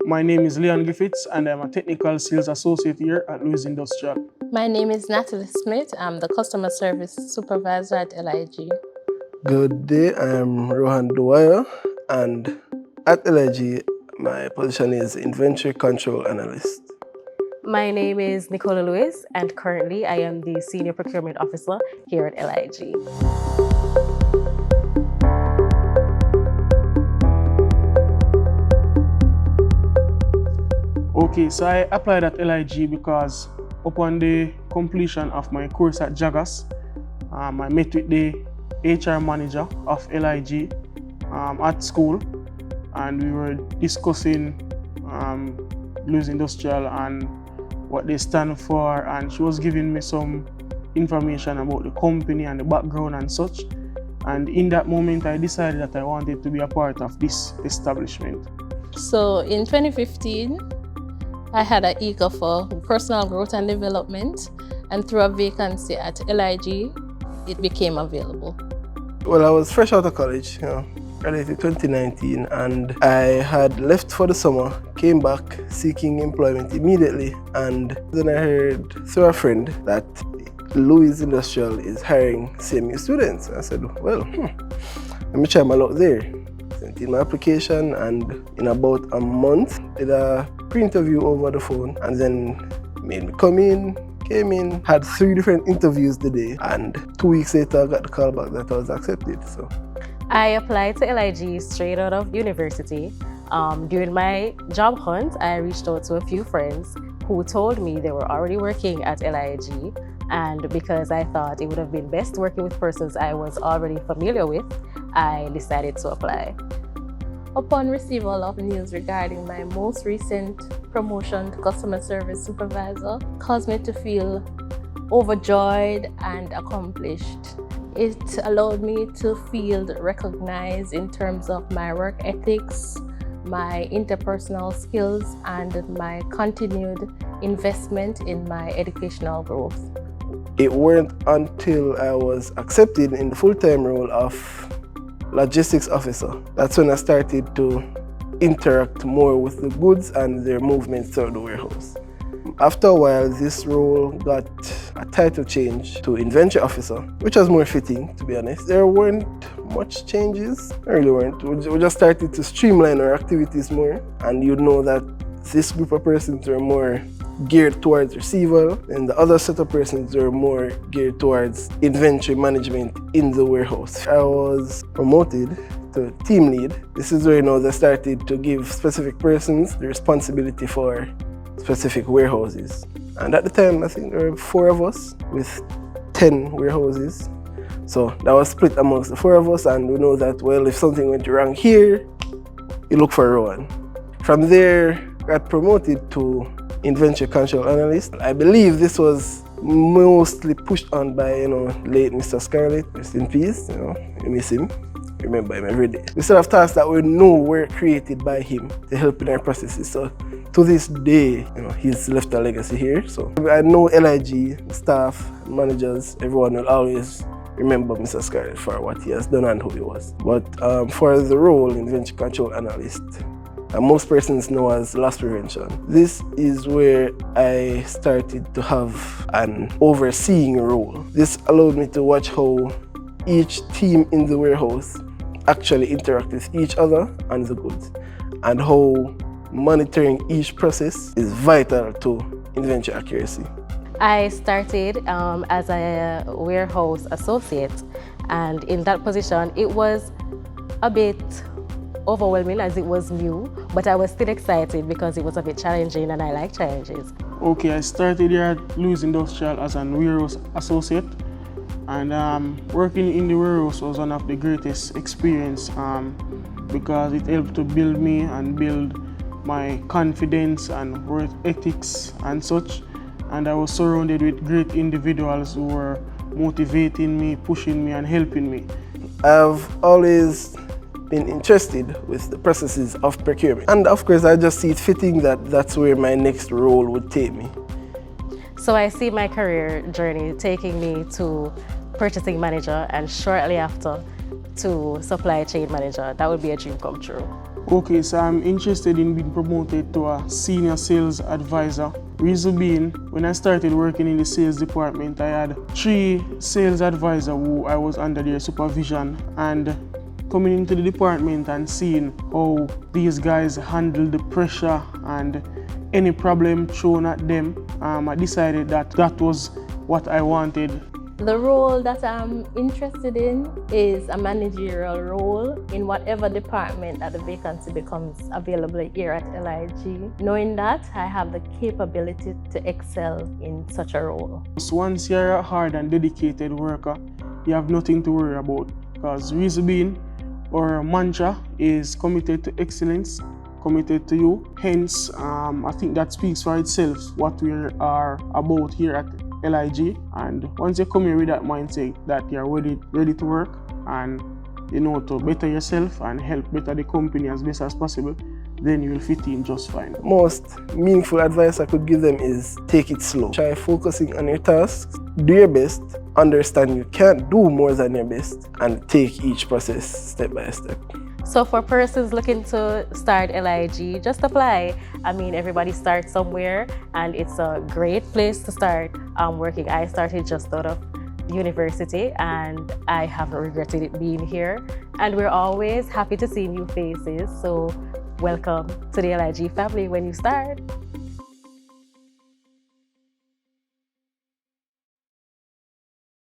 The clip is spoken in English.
My name is Leon Griffiths and I'm a technical sales associate here at LIG Industrial. My name is Natalie Smith. I'm the customer service supervisor at LIG. Good day, I'm Rohan Dwyer, and at LIG, my position is Inventory Control Analyst. My name is Nicola Lewis, and currently I am the Senior Procurement Officer here at LIG. Okay, so I applied at LIG because upon the completion of my course at Jagas, I met with the HR manager of LIG at school, and we were discussing LIG Industrial and what they stand for, and she was giving me some information about the company and the background and such. And in that moment, I decided that I wanted to be a part of this establishment. So in 2015, I had an eager for personal growth and development, and through a vacancy at LIG, it became available. Well, I was fresh out of college, graduated 2019, and I had left for the summer, came back seeking employment immediately, and then I heard through a friend that LIG Industrial is hiring CMU students. I said, well, let me try my luck there. Sent in my application, and in about a month, did a pre-interview over the phone, and then made me come in, came in, had 3 different interviews the day, and 2 weeks later I got the call back that I was accepted. So I applied to LIG straight out of university. During my job hunt, I reached out to a few friends who told me they were already working at LIG, and because I thought it would have been best working with persons I was already familiar with, I decided to apply. Upon receival of news regarding my most recent promotion to customer service supervisor, caused me to feel overjoyed and accomplished. It allowed me to feel recognized in terms of my work ethics, my interpersonal skills, and my continued investment in my educational growth. it weren't until I was accepted in the full-time role of logistics officer. That's when I started to interact more with the goods and their movements throughout the warehouse. After a while, this role got a title change to inventory officer, which was more fitting, to be honest. There weren't much changes, there really weren't. We just started to streamline our activities more, and you'd know that this group of persons were more geared towards receival, and the other set of persons were more geared towards inventory management in the warehouse. I was promoted to team lead. This is where they started to give specific persons the responsibility for specific warehouses. And at the time, I think there were 4 of us with 10 warehouses. So that was split amongst the 4 of us, and we know that, well, if something went wrong here, you look for Rowan. From there, I got promoted to Inventory Control Analyst. I believe this was mostly pushed on by, late Mr. Scarlett. Rest in peace, we miss him. Remember him every day. We still have tasks that we know were created by him to help in our processes. So to this day, he's left a legacy here. So I know LIG staff, managers, everyone will always remember Mr. Scarlett for what he has done and who he was. But for the role Inventory Control Analyst, most persons know as loss prevention. This is where I started to have an overseeing role. This allowed me to watch how each team in the warehouse actually interact with each other and the goods, and how monitoring each process is vital to inventory accuracy. I started as a warehouse associate, and in that position, it was a bit overwhelming as it was new, but I was still excited because it was a bit challenging and I like challenges. Okay, I started here at LIG Industrial as a warehouse associate, and working in the warehouse was one of the greatest experience because it helped to build me and build my confidence and work ethics and such. And I was surrounded with great individuals who were motivating me, pushing me, and helping me. I've always been interested with the processes of procurement. And of course, I just see it fitting that that's where my next role would take me. So I see my career journey taking me to purchasing manager, and shortly after to supply chain manager. That would be a dream come true. Okay, so I'm interested in being promoted to a senior sales advisor. Reason being, when I started working in the sales department, I had 3 sales advisors who I was under their supervision, and coming into the department and seeing how these guys handle the pressure and any problem thrown at them, I decided that that was what I wanted. The role that I'm interested in is a managerial role in whatever department that the vacancy becomes available here at LIG. Knowing that, I have the capability to excel in such a role. So once you're a hard and dedicated worker, you have nothing to worry about, because reason being, our mantra is committed to excellence, committed to you. Hence, I think that speaks for itself what we are about here at LIG. And once you come here with that mindset that you're ready to work and to better yourself and help better the company as best as possible, then you will fit in just fine. Most meaningful advice I could give them is take it slow. Try focusing on your tasks, do your best, understand you can't do more than your best, and take each process step by step. So for persons looking to start LIG, just apply. I mean, everybody starts somewhere, and it's a great place to start working. I started just out of university, and I haven't regretted it being here. And we're always happy to see new faces. So welcome to the LIG family when you start.